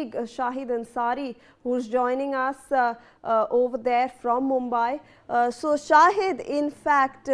colleague Shahid Ansari, who's joining us over there from Mumbai. So Shahid, in fact,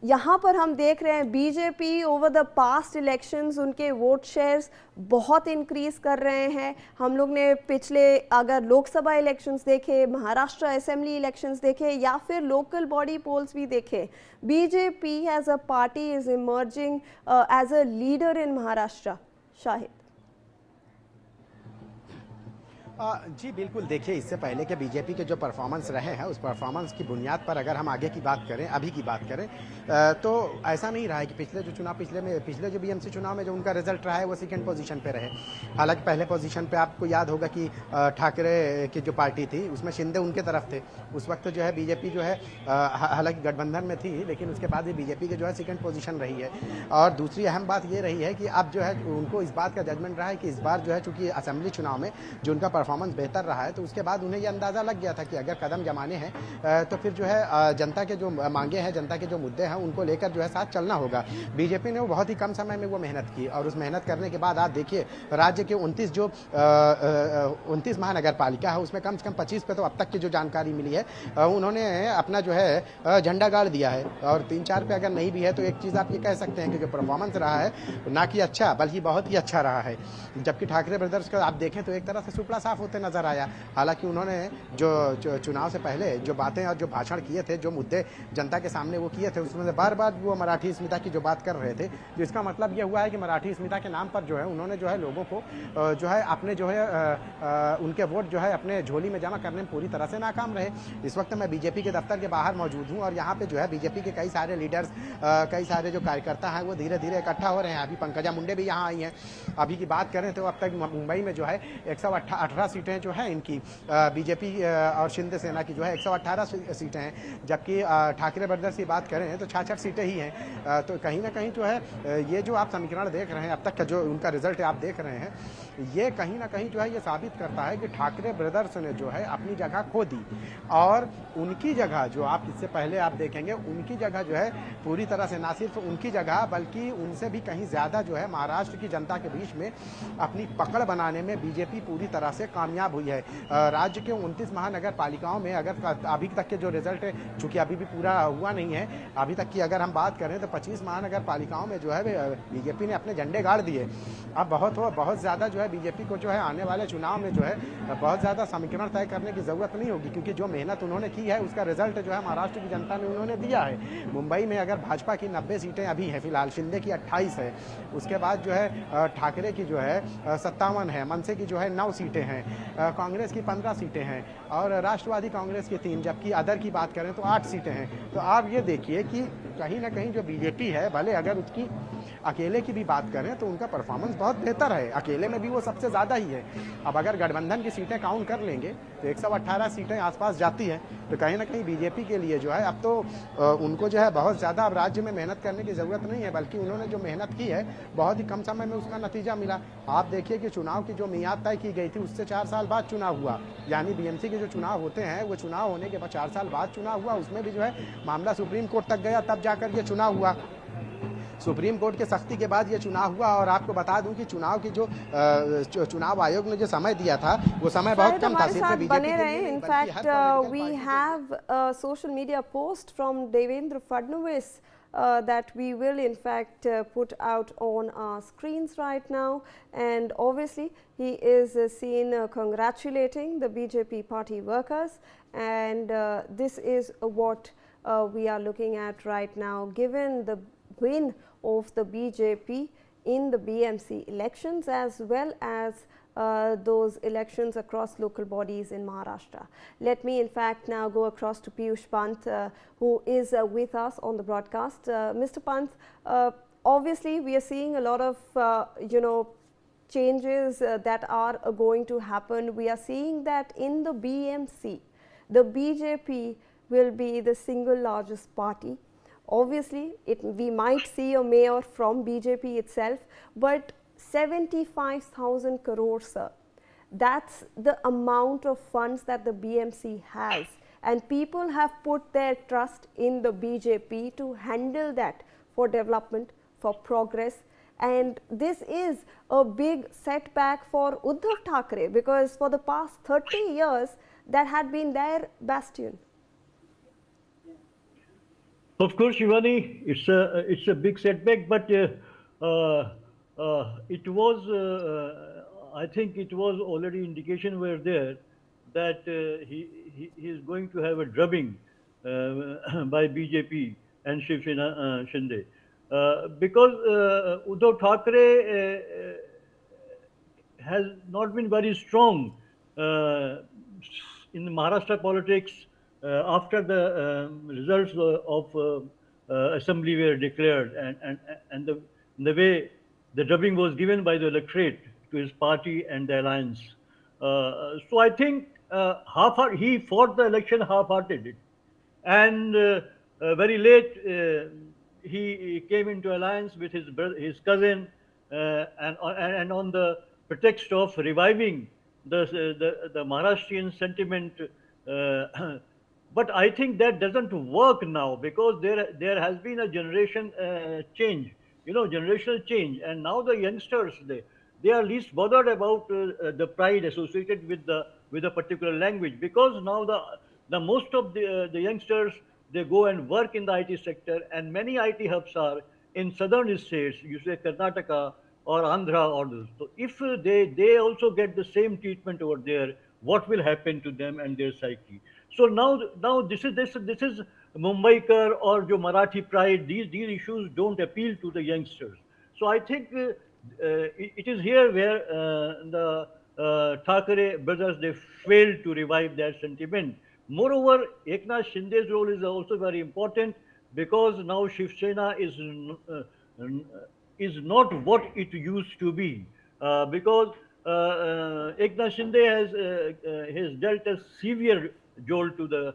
यहाँ पर हम देख रहे हैं BJP over the past elections उनके वोट शेयर्स बहुत इंक्रीज कर रहे हैं। हम लोग ने पिछले अगर लोकसभा इलेक्शंस देखे, महाराष्ट्र असेंबली इलेक्शंस देखे या फिर लोकल बॉडी पोल्स भी देखे, BJP as a party is emerging as a leader in Maharashtra. Shahid ji बिल्कुल, देखिए इससे पहले के बीजेपी के जो परफॉर्मेंस रहे हैं उस परफॉर्मेंस की बुनियाद पर अगर हम आगे की बात करें, अभी की बात करें, तो ऐसा नहीं रहा है कि पिछले जो चुनाव पिछले जो बीएमसी चुनाव में जो उनका रिजल्ट रहा है वो सेकंड पोजीशन पे रहे। हालांकि पहले पोजीशन पे आपको याद होगा कि ठाकरे की जो पार्टी थी उसमें शिंदे उनके तरफ थे। उस वक्त जो है बीजेपी जो है हालांकि गठबंधन में थी, लेकिन उसके बाद भी बीजेपी के जो है सेकंड पोजीशन रही है। और दूसरी अहम बात ये रही है कि अब जो है उनको इस बात का जजमेंट रहा है कि इस बार जो है चूंकि असेंबली चुनाव में जो उनका परफॉर्मेंस बेहतर रहा है, तो उसके बाद उन्हें ये अंदाजा लग गया था कि अगर कदम जमाने हैं तो फिर जो है जनता के जो मांगे हैं, जनता के जो मुद्दे हैं उनको लेकर जो है साथ चलना होगा। बीजेपी ने वो बहुत ही कम समय में वो मेहनत की और उस मेहनत करने के बाद आप देखिए राज्य के 29 महानगर पालिका है उसमें कम से कम 25 पे तो अब तक की जो जानकारी मिली है उन्होंने अपना जो है झंडा गाड़ दिया है। और 3-4 पे अगर नहीं भी है तो एक चीज आप ये कह सकते हैं कि जो परफॉर्मेंस रहा है ना कि अच्छा बल्कि बहुत ही अच्छा रहा है। जबकि ठाकरे ब्रदर्स का आप देखें तो एक तरह से सुपड़ा साफ होते नजर आया। हालांकि उन्होंने जो चुनाव से पहले जो बातें और जो भाषण किए थे, जो मुद्दे जनता के सामने वो किए थे, उसमें से बार बार वो मराठी अस्मिता की जो बात कर रहे थे, तो इसका मतलब ये हुआ है कि मराठी अस्मिता के नाम पर जो है उन्होंने जो है लोगों को जो है अपने जो है उनके वोट जो है अपने झोली में जमा करने में पूरी तरह से नाकाम रहे। इस वक्त मैं बीजेपी के दफ्तर के बाहर मौजूद हूँ और यहाँ पे जो है बीजेपी के कई सारे लीडर्स, कई सारे जो कार्यकर्ता हैं वो धीरे धीरे इकट्ठा हो रहे हैं। अभी पंकजा मुंडे भी यहाँ आई हैं। अभी की बात करें तो अब तक मुंबई में जो है 118 सीटें जो है इनकी बीजेपी और शिंदे सेना की जो है 118 सीटें हैं, जबकि ठाकरे ब्रदर्स की बात करें तो 66 सीटें ही हैं। तो कहीं ना कहीं जो है ये जो आप समीकरण देख रहे हैं, अब तक का जो उनका रिजल्ट आप देख रहे हैं, ये कहीं ना कहीं जो है ये साबित करता है कि ठाकरे ब्रदर्स ने जो है अपनी जगह खो दी और उनकी जगह जो आप इससे पहले आप देखेंगे उनकी जगह जो है पूरी तरह से ना सिर्फ उनकी जगह बल्कि उनसे भी कहीं ज्यादा जो है महाराष्ट्र की जनता के बीच में अपनी पकड़ बनाने में बीजेपी पूरी तरह से कामयाब हुई है। राज्य के 29 महानगर पालिकाओं में अगर अभी तक के जो रिजल्ट है, चूंकि अभी भी पूरा हुआ नहीं है, अभी तक की अगर हम बात करें तो 25 महानगर पालिकाओं में जो है बीजेपी ने अपने झंडे गाड़ दिए। अब बहुत ज्यादा जो है बीजेपी को जो है आने वाले चुनाव में जो है बहुत ज्यादा समीकरण तय करने की जरूरत नहीं होगी, क्योंकि जो मेहनत उन्होंने की है उसका रिजल्ट जो है महाराष्ट्र की जनता ने उन्होंने दिया है। मुंबई में अगर भाजपा की 90 सीटें अभी है फिलहाल, शिंदे की 28 है, उसके बाद जो है ठाकरे की जो है 57 है, मनसे की जो है 9 सीटें हैं, कांग्रेस की 15 सीटें हैं और राष्ट्रवादी कांग्रेस की 3, जबकि अदर की बात करें तो 8 सीटें हैं। तो आप ये देखिए कि कहीं ना कहीं जो बीजेपी है, भले अगर उसकी अकेले की भी बात करें तो उनका परफॉर्मेंस बहुत बेहतर है, अकेले में भी वो सबसे ज़्यादा ही है। अब अगर गठबंधन की सीटें काउंट कर लेंगे तो 118 सीटें आसपास जाती हैं। तो कहीं ना कहीं बीजेपी के लिए जो है अब तो उनको जो है बहुत ज़्यादा अब राज्य में मेहनत करने की ज़रूरत नहीं है, बल्कि उन्होंने जो मेहनत की है बहुत ही कम समय में उसका नतीजा मिला। आप देखिए कि चुनाव की जो मियाद तय की गई थी उससे 4 साल बाद चुनाव हुआ, यानी बीएमसी के जो चुनाव होते हैं वो चुनाव होने के बाद 4 साल बाद चुनाव हुआ। उसमें भी जो है मामला सुप्रीम कोर्ट तक गया, तब जाकर ये चुनाव हुआ। सुप्रीम कोर्ट के सख्ती के बाद ये चुनाव हुआ और आपको बता दूं कि चुनाव की जो चुनाव आयोग ने जो समय दिया था वो समय बहुत कम था। सिर्फ बने रहे। In fact we have social media post from Devendra Fadnavis that we will in fact put out on our screens right now, and obviously he is seen congratulating the BJP party workers, and this is what we are looking at right now, given the win of the BJP in the BMC elections as well as those elections across local bodies in Maharashtra. Let me in fact now go across to Piyush Pant, who is with us on the broadcast. Mr. Pant, obviously we are seeing a lot of changes that are going to happen. We are seeing that in the BMC, the BJP will be the single largest party. Obviously we might see a mayor from BJP itself, but 75,000 crores, sir. That's the amount of funds that the BMC has, and people have put their trust in the BJP to handle that for development, for progress, And this is a big setback for Uddhav Thackeray, because for the past 30 years that had been their bastion. Of course, Shivani, it's a big setback, but it was I think it was already indication were there that he is going to have a drubbing by BJP and Shiv Sena Shinde, because Uddhav Thackeray has not been very strong in Maharashtra politics after the results of assembly were declared, and the way the drubbing was given by the electorate to his party and the alliance. So I think he fought the election half-hearted, and very late he came into alliance with his cousin, and on the pretext of reviving the Maharashtrian sentiment. But I think that doesn't work now, because there has been a generation change, generational change, and now the youngsters they are least bothered about the pride associated with a particular language, because now the most of the youngsters, they go and work in the IT sector, and many IT hubs are in southern states, you say Karnataka or Andhra or this. So if they also get the same treatment over there, what will happen to them and their psyche? So now this is Mumbaikar or jo Marathi pride. These issues don't appeal to the youngsters. So I think it is here where the Thackeray brothers, they failed to revive that sentiment. Moreover, Eknath Shinde's role is also very important, because now Shiv Sena is not what it used to be, because Eknath Shinde has dealt a severe jolt to the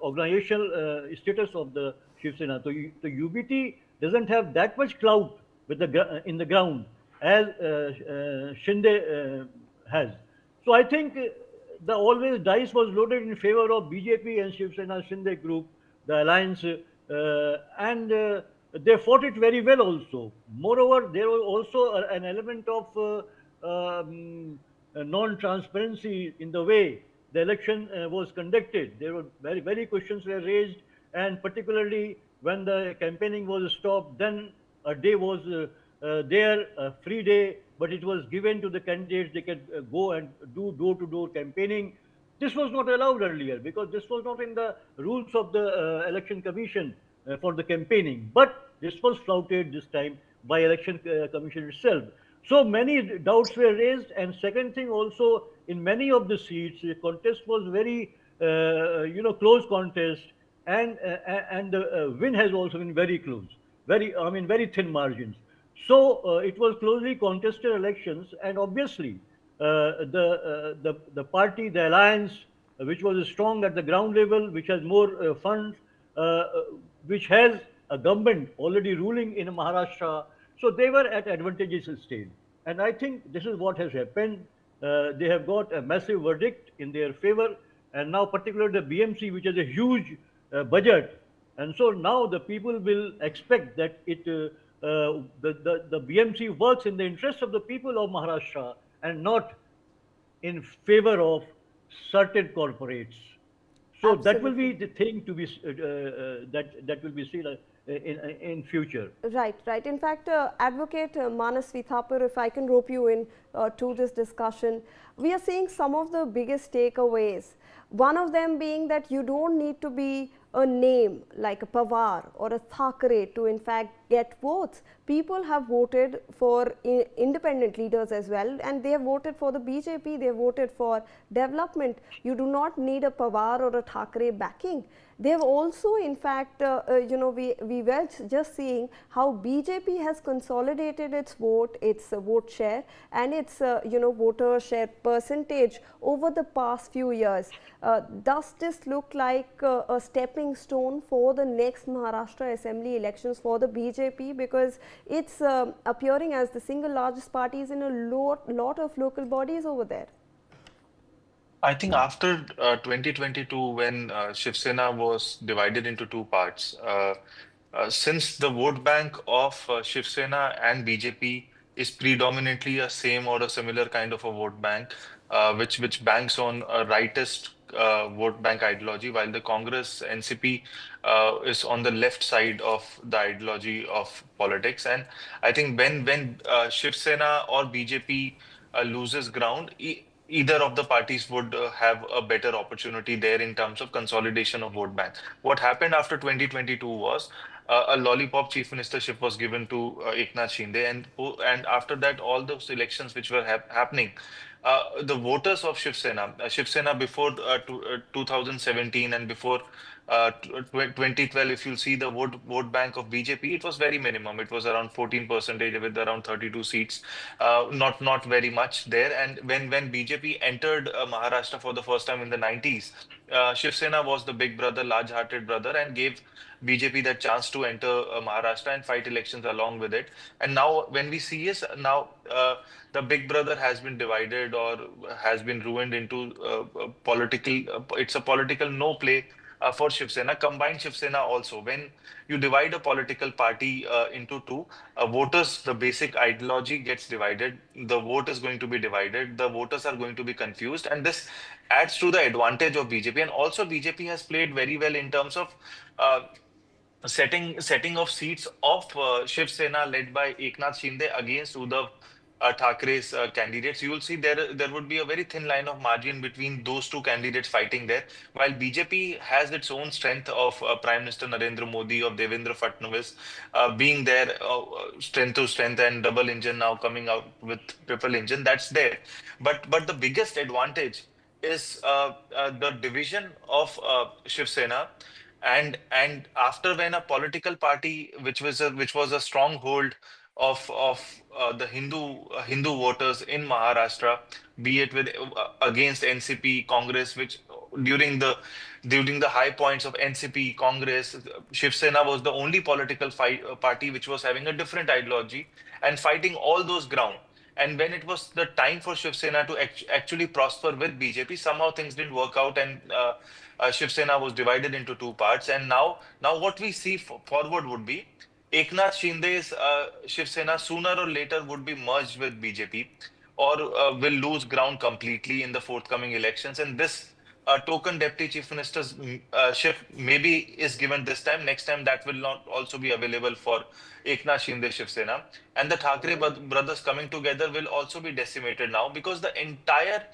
organizational status of the Shiv Sena. So the UBT doesn't have that much clout with in the ground as Shinde has. So I think the always dice was loaded in favor of BJP and Shiv Sena Shinde group, the alliance, and they fought it very well also. Moreover, there was also an element of non-transparency in the way the election was conducted. There were very questions were raised, and particularly when the campaigning was stopped, then a day was there, a free day, but it was given to the candidates. They could go and do door-to-door campaigning. This was not allowed earlier, because this was not in the rules of the election commission for the campaigning. But this was flouted this time by election commission itself. So many doubts were raised, and second thing also, in many of the seats, the contest was very, close contest, and the win has also been very close, very thin margins. So it was closely contested elections, and obviously the party, the alliance, which was strong at the ground level, which has more funds, which has a government already ruling in Maharashtra, so they were at advantageous stage. And I think this is what has happened. They have got a massive verdict in their favor, and now particularly the BMC, which has a huge budget, and so now the people will expect that the BMC works in the interest of the people of Maharashtra and not in favor of certain corporates. So Absolutely. that will be the thing to be that will be seen in future. Right. In fact, Advocate Manas Thapar, if I can rope you in to this discussion, we are seeing some of the biggest takeaways. One of them being that you don't need to be a name like a Pawar or a Thackeray to in fact get votes. People have voted for independent leaders as well, and they have voted for the BJP, they have voted for development. You do not need a Pawar or a Thackeray backing. They have also in fact, we were just seeing how BJP has consolidated its vote share and its voter share percentage over the past few years. Does this look like a stepping stone for the next Maharashtra Assembly elections for the BJP, because it's appearing as the single largest parties in a lot of local bodies over there? I think after 2022, when Shiv Sena was divided into two parts, since the vote bank of Shiv Sena and BJP is predominantly a same or a similar kind of a vote bank, which banks on a rightist vote bank ideology, while the Congress NCP is on the left side of the ideology of politics. And I think when Shiv Sena or BJP loses ground, either of the parties would have a better opportunity there in terms of consolidation of vote bank. What happened after 2022 was a lollipop chief ministership was given to Eknath Shinde, and after that, all those elections which were happening, the voters of Shiv Sena before 2017 and before 2012, if you'll see the vote bank of BJP, it was very minimum. It was around 14% with around 32 seats, not very much there. And when BJP entered Maharashtra for the first time in the 90s, Shiv Sena was the big brother, large-hearted brother, and gave BJP that chance to enter Maharashtra and fight elections along with it. And now, when we see is now the big brother has been divided or has been ruined into political. It's a political no play for Shiv Sena, combined Shiv Sena also. When you divide a political party into two, voters, the basic ideology gets divided. The vote is going to be divided. The voters are going to be confused, and this adds to the advantage of BJP. And also, BJP has played very well in terms of uh, setting of seats of Shiv Sena led by Eknath Shinde against Uddhav Thackeray's candidates. You will see there would be a very thin line of margin between those two candidates fighting there. While BJP has its own strength of Prime Minister Narendra Modi, of Devendra Fadnavis being there, strength to strength, and double engine now coming out with triple engine. That's there, but the biggest advantage is the division of Shiv Sena, and after, when a political party which was a stronghold of the Hindu voters in Maharashtra, be it with against NCP Congress, which during the during the high points of NCP Congress, Shiv Sena was the only political party which was having a different ideology and fighting all those ground. And when it was the time for Shiv Sena to actually prosper with BJP, somehow things didn't work out, and Shiv Sena was divided into two parts. And now what we see forward would be Eknath Shinde's Shiv Sena sooner or later would be merged with BJP, or will lose ground completely in the forthcoming elections. And this token deputy chief minister's shift maybe is given this time. Next time, that will not also be available for Eknath Shinde Shiv Sena. And the Thackeray brothers coming together will also be decimated now, because the entire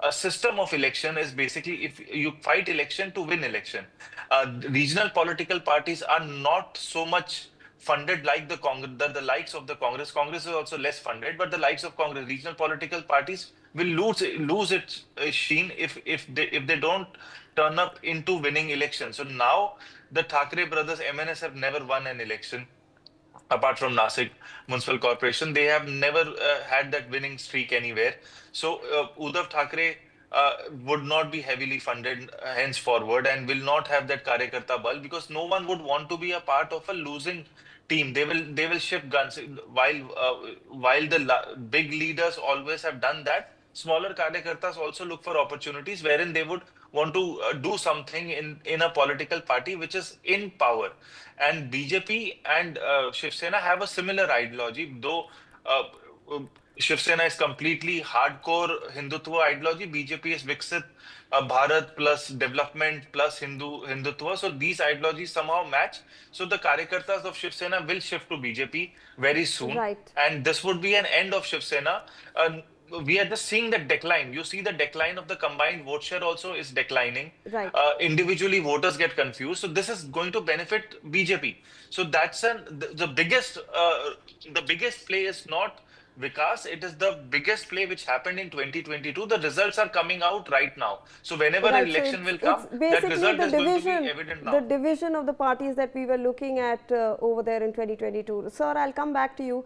system of election is basically, if you fight election to win election. Regional political parties are not so much funded like the Congress, the likes of the Congress. Congress is also less funded, but the likes of Congress, regional political parties will lose its sheen if they don't turn up into winning elections. So now the Thackeray brothers MNS have never won an election apart from Nasik Municipal Corporation. They have never had that winning streak anywhere. So Uddhav Thackeray would not be heavily funded henceforward, and will not have that Karyakarta bal, because no one would want to be a part of a losing team. They will shift guns. While the big leaders always have done that, smaller Karyakartas also look for opportunities wherein they would want to do something in a political party which is in power. And BJP and Shiv Sena have a similar ideology, though uh, Shiv Sena is completely hardcore Hindutva ideology. BJP is Viksit Bharat plus development plus Hindutva. So these ideologies somehow match. So the Karyakartas of Shiv Sena will shift to BJP very soon. Right. And this would be an end of Shiv Sena. We are just seeing the decline. You see the decline of the combined vote share also is declining. Right. Individually, voters get confused. So this is going to benefit BJP. So that's the biggest play is not Vikas. It is the biggest play which happened in 2022. The results are coming out right now. So whenever Right, an so election will come, that basically result the is going to division, be evident now. the division of the parties that we were looking at over there in 2022. Sir, I'll come back to you.